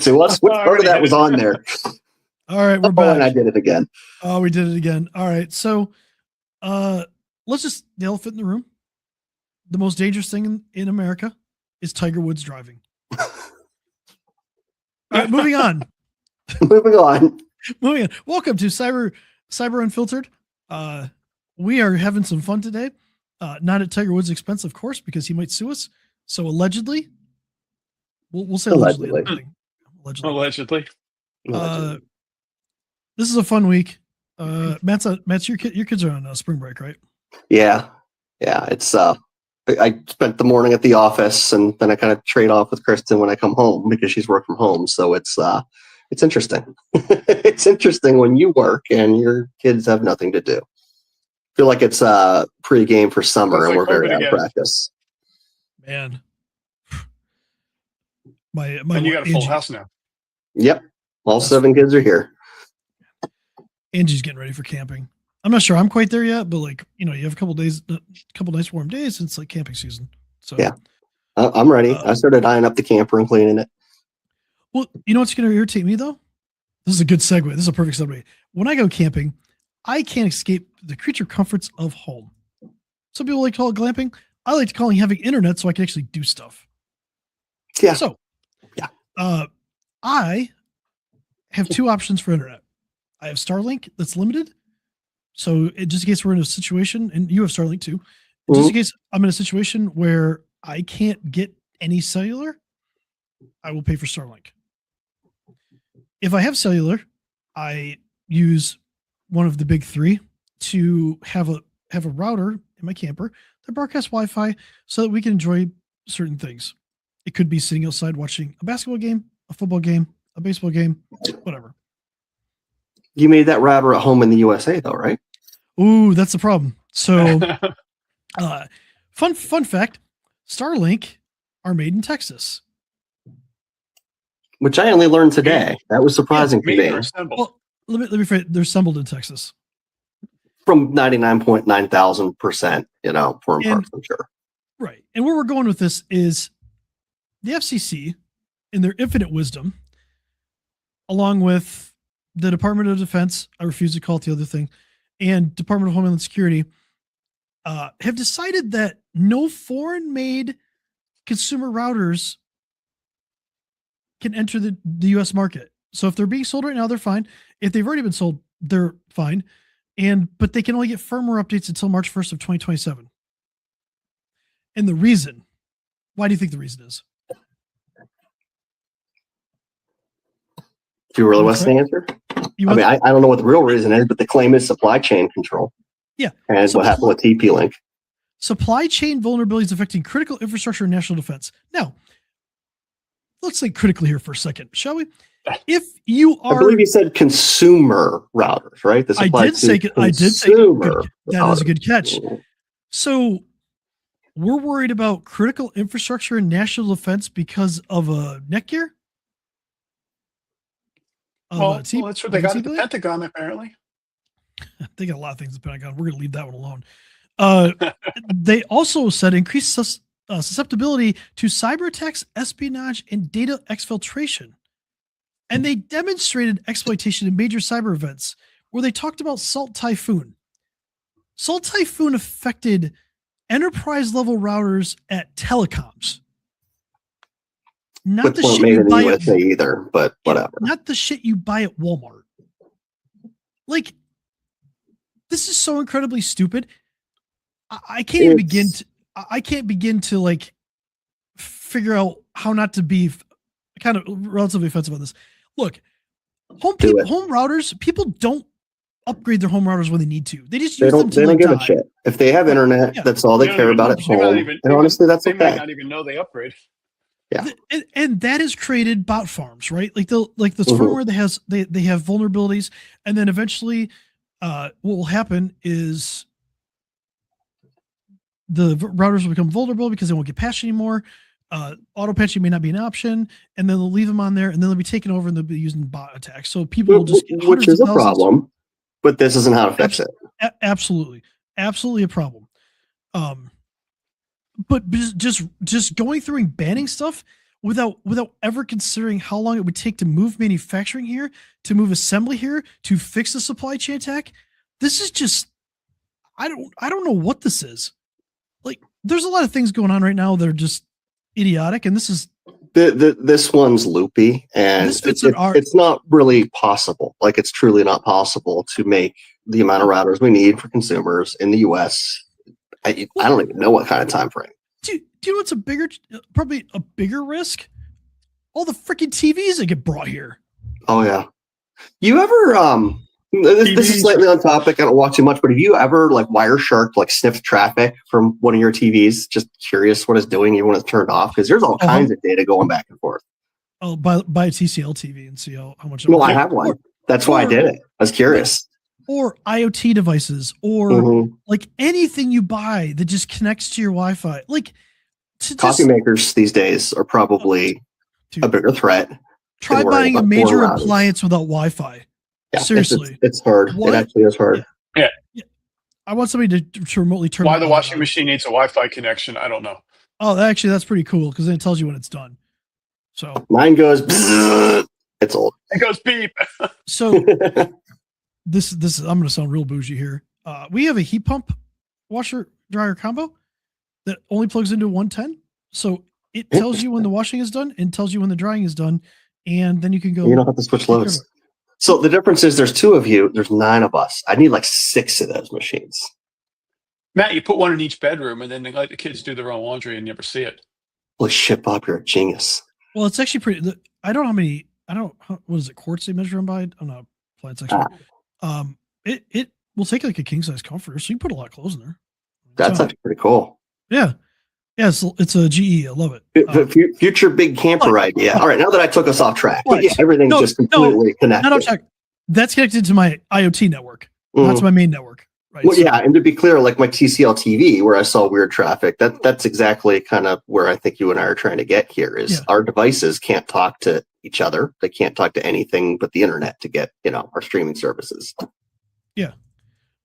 to us. Which part of that was on there? All right, we're back. And I did it again. Oh, we did it again. All right, so let's just the elephant in the room. The most dangerous thing in America is Tiger Woods driving. All right, moving on. Moving on. Welcome to Cyber Unfiltered. We are having some fun today. Not at Tiger Woods' expense, of course, because he might sue us. So allegedly, we'll say allegedly. Allegedly. This is a fun week. Matt's your kids are on spring break, right? Yeah. It's I spent the morning at the office, and then I kind of trade off with Kristen when I come home because she's work from home. So it's interesting. It's interesting when you work and your kids have nothing to do. I feel like it's pre-game for summer, and we're very out of practice. Man, and you got a full house now. Yep, all 7 kids are here. Angie's getting ready for camping. I'm not sure I'm quite there yet, but you have a couple nice warm days. It's like camping season. So yeah, I'm ready. I started eyeing up the camper and cleaning it. Well, you know what's going to irritate me though? This is a good segue. This is a perfect segue. When I go camping, I can't escape the creature comforts of home. Some people like to call it glamping. I like to call it having internet so I can actually do stuff. Yeah. So, I have 2 options for internet. I have Starlink that's limited. So just in case we're in a situation, and you have Starlink too, just in case I'm in a situation where I can't get any cellular, I will pay for Starlink. If I have cellular, I use one of the big 3 to have a router in my camper that broadcasts Wi-Fi so that we can enjoy certain things. It could be sitting outside watching a basketball game, a football game, a baseball game, whatever. You made that router at home in the USA though, right? Ooh, that's the problem. So fun fact, Starlink are made in Texas. Which I only learned today. That was surprising to me. Well, let me phrase it. They're assembled in Texas. From 99.9,000%, for parts, I'm sure. Right. And where we're going with this is the FCC, in their infinite wisdom, along with the Department of Defense, I refuse to call it the other thing, and Department of Homeland Security, have decided that no foreign-made consumer routers can enter the U.S. market. So if they're being sold right now, they're fine. If they've already been sold, they're fine. But they can only get firmware updates until March 1st of 2027. And the reason, why do you think the reason is? Do you really want the answer? I don't know what the real reason is, but the claim is supply chain control. Yeah. And what happened with TP-Link. Supply chain vulnerabilities affecting critical infrastructure and national defense. Now, let's think critically here for a second, shall we? If you are, I believe you said consumer routers, right? I did say that is a good catch. So we're worried about critical infrastructure and national defense because of a Netgear? Well, that's what they got at the Pentagon, apparently. They got a lot of things at the Pentagon. We're going to leave that one alone. They also said increased susceptibility to cyber attacks, espionage, and data exfiltration. And they demonstrated exploitation in major cyber events where they talked about Salt Typhoon. Salt Typhoon affected enterprise-level routers at telecoms. Not the shit you buy at either, but whatever. Not the shit you buy at Walmart. Like, this is so incredibly stupid. I can't even begin to. I can't begin to like figure out how not to be kind of relatively offensive on this. Look, home routers. People don't upgrade their home routers when they need to. They just use them to they don't give a shit. If they have internet, that's all they care about at home. And honestly, that's okay. They might not even know they upgrade. Yeah, and that has created bot farms, right? Like this firmware that has they have vulnerabilities, and then eventually, what will happen is the routers will become vulnerable because they won't get patched anymore. Auto patching may not be an option, and then they'll leave them on there, and then they'll be taken over, and they'll be using bot attacks. So people will just get which is a problem. But this isn't how to fix it. Absolutely a problem. But just going through and banning stuff without ever considering how long it would take to move manufacturing here, to move assembly here, to fix the supply chain attack. This is just, I don't know what this is. Like, there's a lot of things going on right now that are just idiotic, and this is this one's loopy, and it's not really possible. Like, it's truly not possible to make the amount of routers we need for consumers in the U.S. I don't even know what kind of time frame. Do you know what's probably a bigger risk? All the freaking TVs that get brought here. Oh yeah. You ever this is slightly on topic. I don't watch too much, but have you ever like Wireshark sniffed traffic from one of your TVs? Just curious what it's doing even when it's turned off, because there's all kinds of data going back and forth. Oh, buy a TCL TV and see how much. Well, I have one. That's why I did it. I was curious. Or IoT devices, or like anything you buy that just connects to your Wi-Fi. Like coffee makers these days are probably a bigger threat. Try buying a major appliance without Wi-Fi. Yeah, seriously, it's hard. What? It actually is hard. Yeah. I want somebody to remotely turn. Why the washing machine needs a Wi-Fi connection? I don't know. Oh, actually, that's pretty cool because then it tells you when it's done. So mine goes. It's old. It goes beep. So. This I'm going to sound real bougie here. We have a heat pump washer dryer combo that only plugs into 110. So it tells you when the washing is done and tells you when the drying is done. And then you can go. You don't have to switch loads. So the difference is there's 2 of you. There's 9 of us. I need 6 of those machines. Matt, you put one in each bedroom and then they let the kids do their own laundry and never see it. Holy shit, Bob, you're a genius. Well, it's actually pretty. I don't know how many. What is it? Quarts they measure them by? I'm not appliance expert. It will take a king size comforter, so you put a lot of clothes in there. That's actually pretty cool. Yeah. It's a GE. I love it. Future big camper idea. All right, now that I took us off track, everything's just completely connected. Not off track. That's connected to my IoT network. That's my main network. Right. Well, yeah, and to be clear, my TCL TV, where I saw weird traffic, that's exactly kind of where I think you and I are trying to get here. Is our devices can't talk to each other. They can't talk to anything but the internet to get our streaming services. Yeah.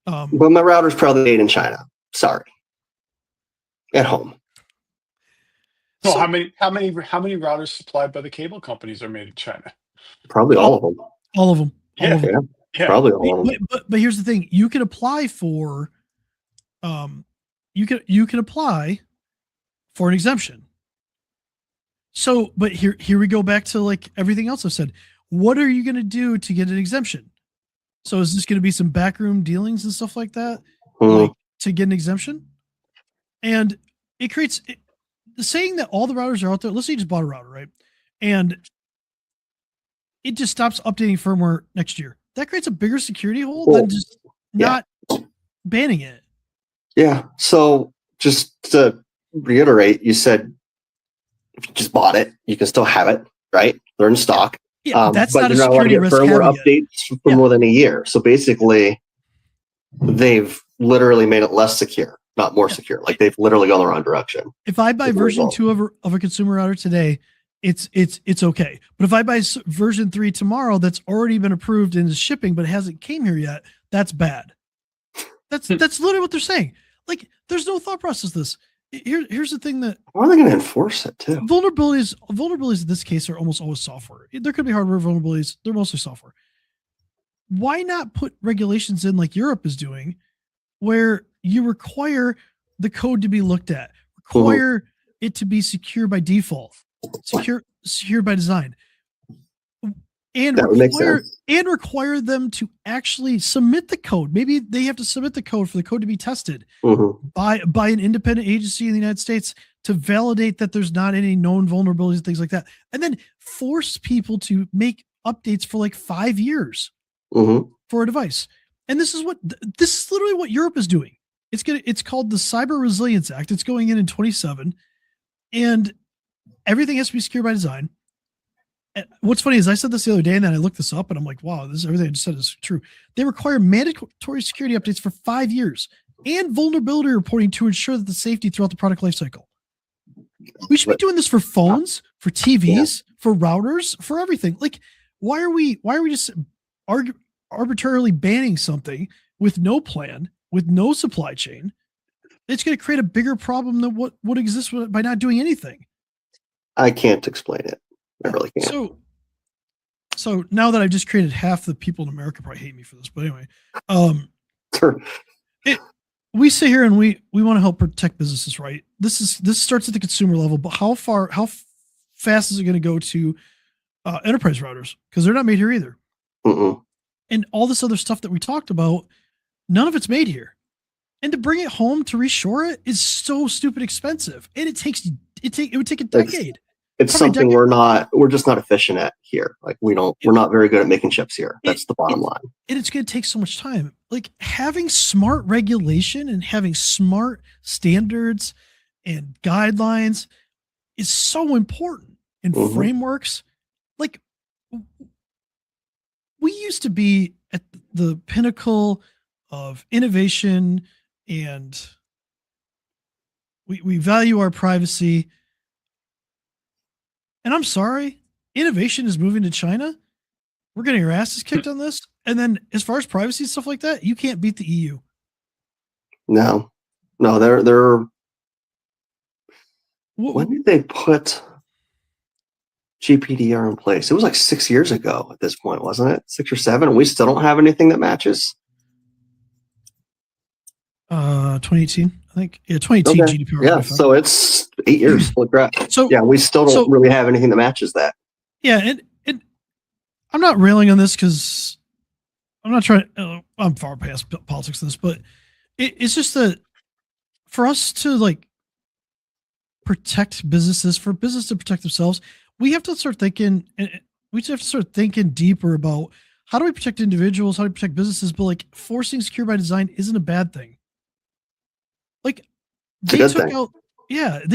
But my router's probably made in China. Sorry. At home. So how many routers supplied by the cable companies are made in China? Probably all of them. All of them. Yeah. Probably all of them. But here's the thing: you can apply for, you can apply for an exemption. So, but here we go back to everything else I've said. What are you going to do to get an exemption? So is this going to be some backroom dealings and stuff like that to get an exemption? And it creates saying that all the routers are out there. Let's say you just bought a router, right? And it just stops updating firmware next year. That creates a bigger security hole than just not banning it. Yeah. So just to reiterate, you said if you just bought it, you can still have it, right? They're in stock. Yeah, that's not a security risk. Firmware updates for more than a year. So basically, they've literally made it less secure, not more secure. They've literally gone the wrong direction. If I buy version 2 of a consumer router today, it's okay. But if I buy version 3 tomorrow, that's already been approved and is shipping, but it hasn't came here yet, that's bad. That's literally what they're saying. There's no thought process to this. Here's the thing that how are they going to enforce it too? Vulnerabilities in this case are almost always software. There could be hardware vulnerabilities. They're mostly software. Why not put regulations in like Europe is doing, where you require the code to be looked at, require it to be secure by default, secure by design, and require them to actually submit the code. Maybe they have to submit the code for the code to be tested by an independent agency in the United States to validate that there's not any known vulnerabilities and things like that, and then force people to make updates for 5 years for a device. And this is literally what Europe is doing. It's called the Cyber Resilience Act. It's going in 27, and everything has to be secure by design. What's funny is I said this the other day, and then I looked this up, and I'm like, wow, everything I just said is true. They require mandatory security updates for 5 years and vulnerability reporting to ensure that the safety throughout the product lifecycle. We should be doing this for phones, for TVs, for routers, for everything. Why are we just arbitrarily banning something with no plan, with no supply chain? It's going to create a bigger problem than what exists by not doing anything. I can't explain it. I really can't. So now that I've just created half the people in America probably hate me for this, but anyway, Sure. we sit here and we want to help protect businesses, right? This starts at the consumer level, but how fast is it going to go to enterprise routers? Because they're not made here either. Mm-mm. And all this other stuff that we talked about, none of it's made here. And to bring it home to reshore it is so stupid expensive, and it would take a decade. It's something we're just not efficient at here. Like we're not very good at making chips here. That's the bottom line. And it's going to take so much time. Like having smart regulation and having smart standards and guidelines is so important, and frameworks. Like we used to be at the pinnacle of innovation, and we value our privacy. And I'm sorry, innovation is moving to China. We're getting our asses kicked on this. And then as far as privacy and stuff like that, you can't beat the EU. No, they're when did they put GPDR in place? It was like 6 years ago at this point, wasn't it? 6 or 7, and we still don't have anything that matches. 2018, I think. Yeah, 2018 okay. GDPR. Yeah, so it's 8 years. Look, so yeah, we still don't really have anything that matches that. Yeah, and I'm not railing on this because I'm not trying. I'm far past politics in this, but it's just that for us to like protect businesses, for business to protect themselves, we have to start thinking. We have to start thinking deeper about how do we protect individuals, how do we protect businesses, but like forcing secure by design isn't a bad thing. Like they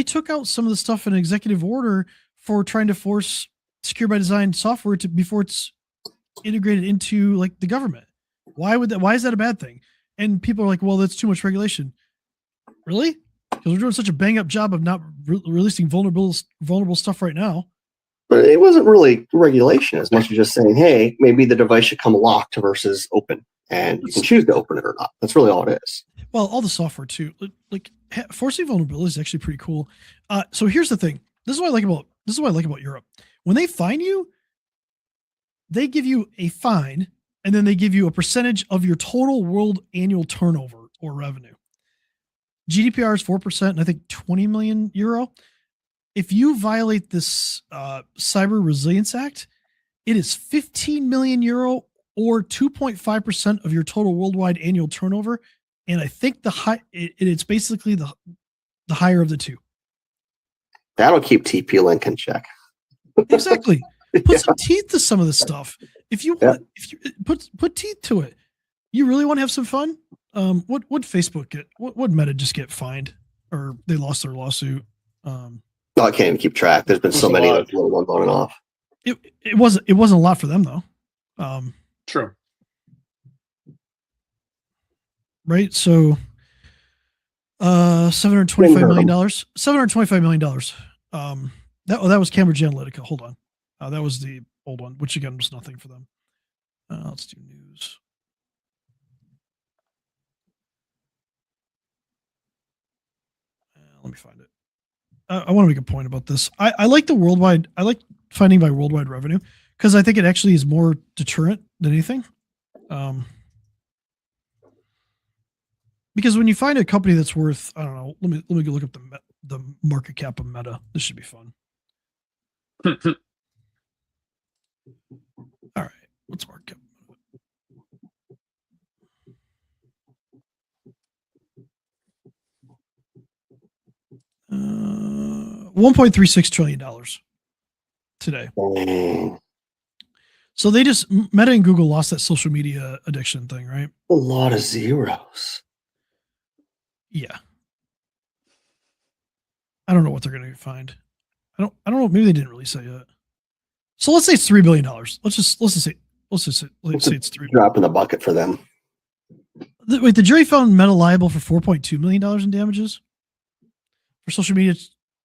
took out some of the stuff in an executive order for trying to force secure by design software before it's integrated into like the government. Why is that a bad thing? And people are like, well, that's too much regulation. Really? Because we're doing such a bang up job of not releasing vulnerable stuff right now. But it wasn't really regulation as much as just saying, hey, maybe the device should come locked versus open, and you can choose to open it or not. That's really all it is. Well, all the software too, like forcing vulnerability is actually pretty cool. So here's the thing. This is what I like about Europe. When they fine you, they give you a fine, and then they give you a percentage of your total world annual turnover or revenue. GDPR is 4%, and I think 20 million euro. If you violate this Cyber Resilience Act, it is 15 million euro or 2.5% of your total worldwide annual turnover. And I think it's basically the higher of the two. That'll keep TP-Link in check. Exactly. Put some teeth to some of this stuff. If you want, if you put teeth to it, you really want to have some fun. What Facebook get? What Meta just get fined, or they lost their lawsuit? I can't even keep track. There's been so many little ones on and off. It wasn't a lot for them though. True. Right. So, $725 million. $725 million. That was Cambridge Analytica. Hold on. That was the old one, which again was nothing for them. Let's do news. Let me find it. I want to make a point about this. I like the worldwide. I like finding by worldwide revenue because I think it actually is more deterrent than anything. Because when you find a company that's worth, I don't know, let me go look up the market cap of Meta. This should be fun. All right, what's market cap? 1.36 trillion dollars today. So they just Meta and Google lost that social media addiction thing, right? A lot of zeros. Yeah. I don't know what they're going to find. I don't know. Maybe they didn't really say it. So let's say it's $3 billion. Let's say it's $3 drop in the bucket for them. Wait, the jury found Meta liable for $4.2 million in damages for social media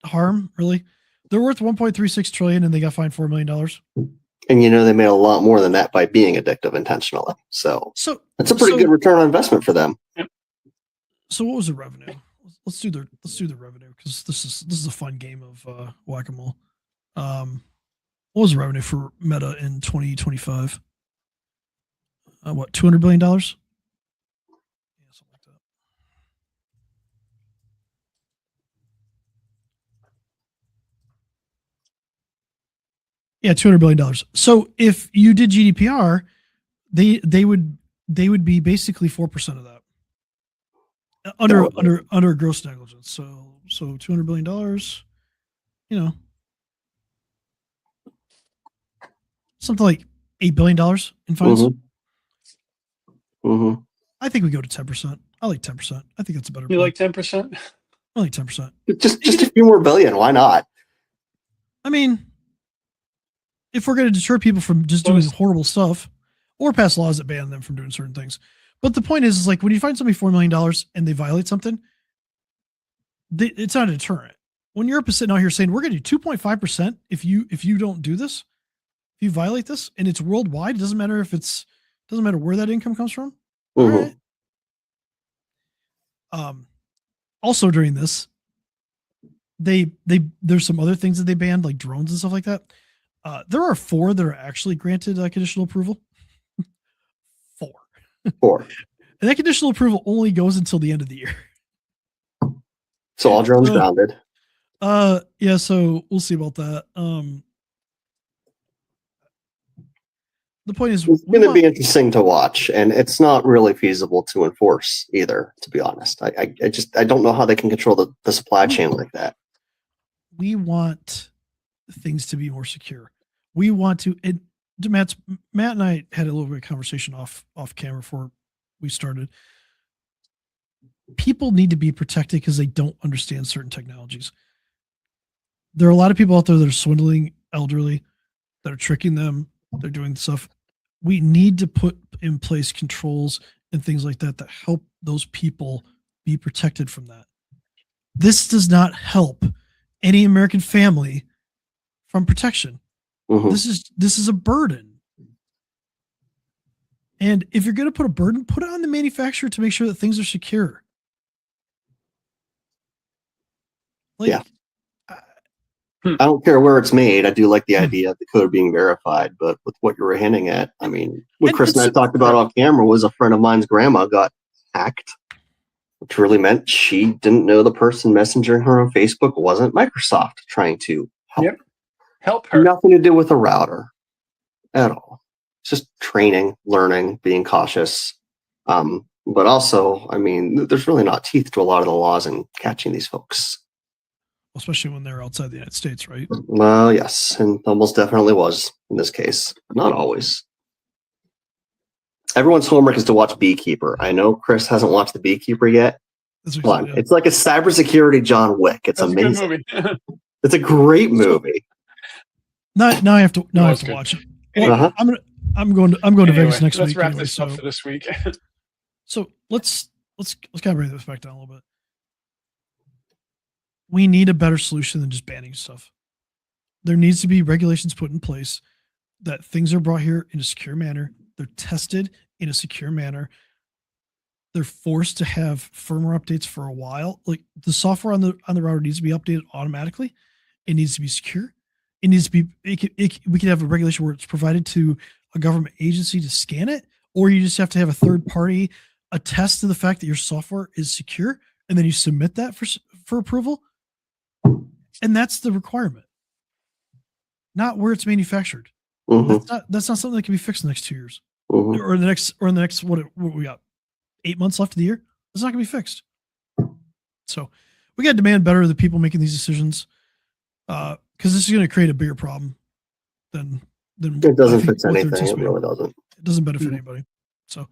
harm. Really, they're worth 1.36 trillion, and they got fined $4 million. And they made a lot more than that by being addictive intentionally. So that's a pretty good return on investment for them. So what was the revenue? Let's do the revenue because this is a fun game of whack-a-mole. What was the revenue for Meta in 2025? What, $200 billion? Yeah, something like that. Yeah, $200 billion. So if you did GDPR, they would be basically 4% of that under gross negligence. So $200 billion, you know, something like $8 billion in fines. Mm-hmm. I think we go to 10%. I like 10%. I think that's a better. You like 10%? I like 10%. Just a few more billion. Why not? I mean, if we're going to deter people from just doing horrible stuff, or pass laws that ban them from doing certain things. But the point is like when you find somebody $4 million and they violate something, it's not a deterrent. When Europe is sitting out here saying we're going to do 2.5% if you don't do this, if you violate this, and it's worldwide, it doesn't matter where that income comes from. Mm-hmm. All right. Also during this, there's some other things that they banned, like drones and stuff like that. There are 4 that are actually granted conditional approval. 4. And that conditional approval only goes until the end of the year. So all drones grounded. Yeah, so we'll see about that. The point is it's going to be interesting to watch, and it's not really feasible to enforce either, to be honest. I don't know how they can control the supply chain like that. We want things to be more secure. We want to, Matt and I had a little bit of conversation off camera before we started. People need to be protected because they don't understand certain technologies. There are a lot of people out there that are swindling elderly, that are tricking them. They're doing stuff. We need to put in place controls and things like that that help those people be protected from that. This does not help any American family from protection. Mm-hmm. This is a burden. And if you're going to put a burden, put it on the manufacturer to make sure that things are secure. Like, yeah. I don't care where it's made. I do like the idea of the code being verified, but with what you were hinting at, I mean, what Chris and I talked about off camera was a friend of mine's grandma got hacked, which really meant she didn't know the person messaging her on Facebook wasn't Microsoft trying to help her. Nothing to do with a router at all. It's just training, learning, being cautious. But also, I mean, there's really not teeth to a lot of the laws in catching these folks. Especially when they're outside the United States, right? Well, yes, and almost definitely was in this case, but not always. Everyone's homework is to watch Beekeeper. I know Chris hasn't watched The Beekeeper yet. It's like a cybersecurity John Wick. It's amazing. It's a great movie. Now I have to watch it. Well, I'm going to Vegas next week. Let's wrap this up for this week. So let's kind of bring this back down a little bit. We need a better solution than just banning stuff. There needs to be regulations put in place that things are brought here in a secure manner. They're tested in a secure manner. They're forced to have firmware updates for a while. Like the software on the router needs to be updated automatically. It needs to be secure. It needs to be. We could have a regulation where it's provided to a government agency to scan it, or you just have to have a third party attest to the fact that your software is secure, and then you submit that for approval. And that's the requirement, not where it's manufactured. Mm-hmm. That's not something that can be fixed in the next 2 years, mm-hmm. or in the next what we got 8 months left of the year. It's not going to be fixed. So we got to demand better of the people making these decisions, because this is going to create a bigger problem than it doesn't fix anything. It really doesn't. It doesn't benefit anybody. So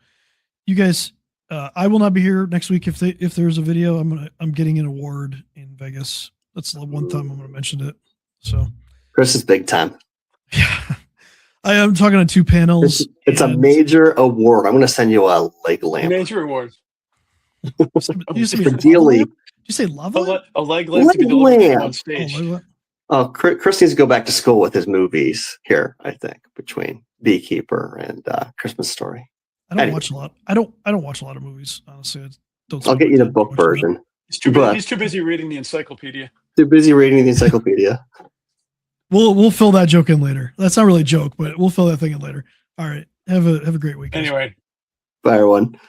you guys, I will not be here next week if there's a video. I'm getting an award in Vegas. That's the one time I'm going to mention it. So Chris is big time. Yeah, I am talking on 2 panels. It's a major award. I'm going to send you a leg lamp. Major award. Did you say lava lamp? A leg lamp to be delivered on stage. Oh, Chris needs to go back to school with his movies here, I think, between Beekeeper and Christmas Story. I don't watch a lot. I don't watch a lot of movies, honestly. I'll get you the book version. He's too busy reading the encyclopedia. Too busy reading the encyclopedia. We'll fill that joke in later. That's not really a joke, but we'll fill that thing in later. All right. Have a great week. Anyway. Bye, everyone.